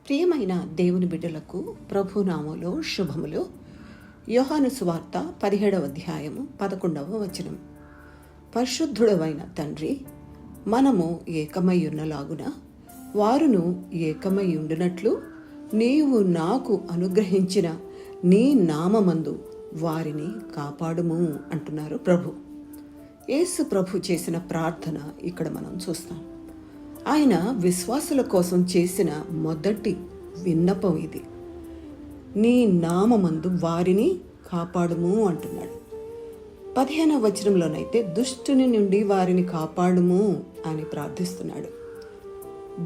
ప్రియమైన దేవుని బిడ్డలకు ప్రభునామములో శుభములు. యోహాను సువార్త 17వ అధ్యాయము 11వ వచనం. పరిశుద్ధుడవైన తండ్రి, మనము ఏకమయ్యున్నలాగున వారును ఏకమయ్యుండునట్లు నీవు నాకు అనుగ్రహించిన నీ నామమందు వారిని కాపాడుము అంటున్నారు ప్రభు. యేసు ప్రభు చేసిన ప్రార్థన ఇక్కడ మనం చూస్తాం. ఆయన విశ్వాసుల కోసం చేసిన మొదటి విన్నపం ఇది. నీ నామమందు వారిని కాపాడుము అంటున్నాడు. 15వ వచనంలోనైతే దుష్టుని నుండి వారిని కాపాడుము అని ప్రార్థిస్తున్నాడు.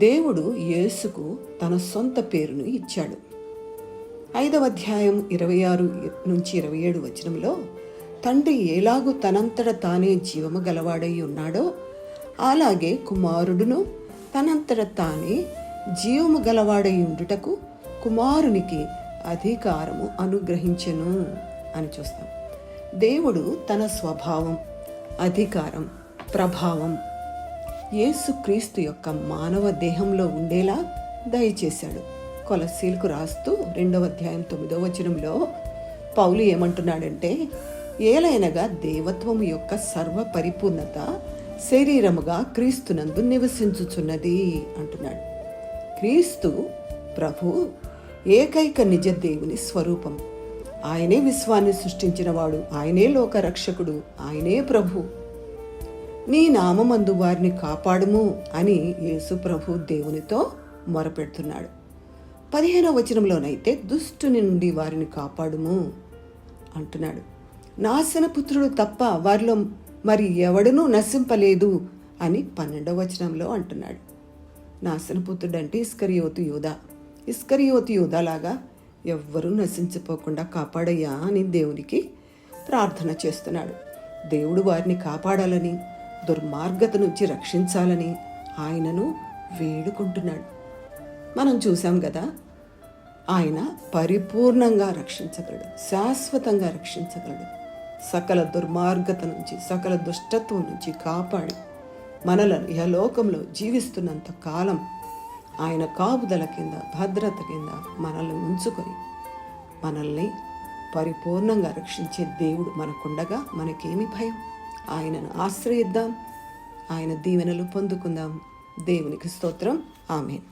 దేవుడు యేసుకు తన సొంత పేరును ఇచ్చాడు. 5వ అధ్యాయం 26 నుంచి 27 వచనంలో తండ్రి ఎలాగూ తనంతట తానే జీవము గలవాడై ఉన్నాడో అలాగే కుమారుడును తనంతట తానే జీవము గలవాడై ఉండుటకు కుమారునికి అధికారము అనుగ్రహించెను అని చూస్తాం. దేవుడు తన స్వభావం, అధికారం, ప్రభావం యేసుక్రీస్తు యొక్క మానవ దేహంలో ఉండేలా దయచేశాడు. కొలస్సీలకు రాస్తూ 2వ అధ్యాయం 9వ వచనంలో పౌలు ఏమంటున్నాడంటే, ఏలైనగా దేవత్వము యొక్క సర్వ పరిపూర్ణత శరీరముగా క్రీస్తునందు నివసించుచున్నది అంటున్నాడు. క్రీస్తు ప్రభు ఏకైక నిజ దేవుని స్వరూపం. ఆయనే విశ్వాన్ని సృష్టించినవాడు, ఆయనే లోక రక్షకుడు, ఆయనే ప్రభు. నీ నామమందు వారిని కాపాడుము అని యేసు ప్రభు దేవునితో మొరపెడుతున్నాడు. 15వ వచనంలోనైతే దుష్టుని నుండి వారిని కాపాడుము అంటున్నాడు. నాశనపుత్రుడు తప్ప వారిలో మరి ఎవడనూ నశింపలేదు అని 12వ వచనంలో అంటున్నాడు. నాశనపుత్రుడు అంటే ఇస్కరియోతు యూదాలాగా ఎవ్వరూ నశించిపోకుండా కాపాడయ్యా అని దేవునికి ప్రార్థన చేస్తున్నాడు. దేవుడు వారిని కాపాడాలని, దుర్మార్గత నుంచి రక్షించాలని ఆయనను వేడుకుంటున్నాడు. మనం చూసాం కదా, ఆయన పరిపూర్ణంగా రక్షించగలడు, శాశ్వతంగా రక్షించగలడు. సకల దుర్మార్గత నుంచి, సకల దుష్టత్వం నుంచి కాపాడి మనలను యలోకంలో జీవిస్తున్నంత కాలం ఆయన కాపుదల కింద, భద్రత కింద మనల్ని ఉంచుకొని మనల్ని పరిపూర్ణంగా రక్షించే దేవుడు మనకుండగా మనకేమి భయం? ఆయనను ఆశ్రయిద్దాం, ఆయన దీవెనలు పొందుకుందాం. దేవునికి స్తోత్రం. ఆమేన్.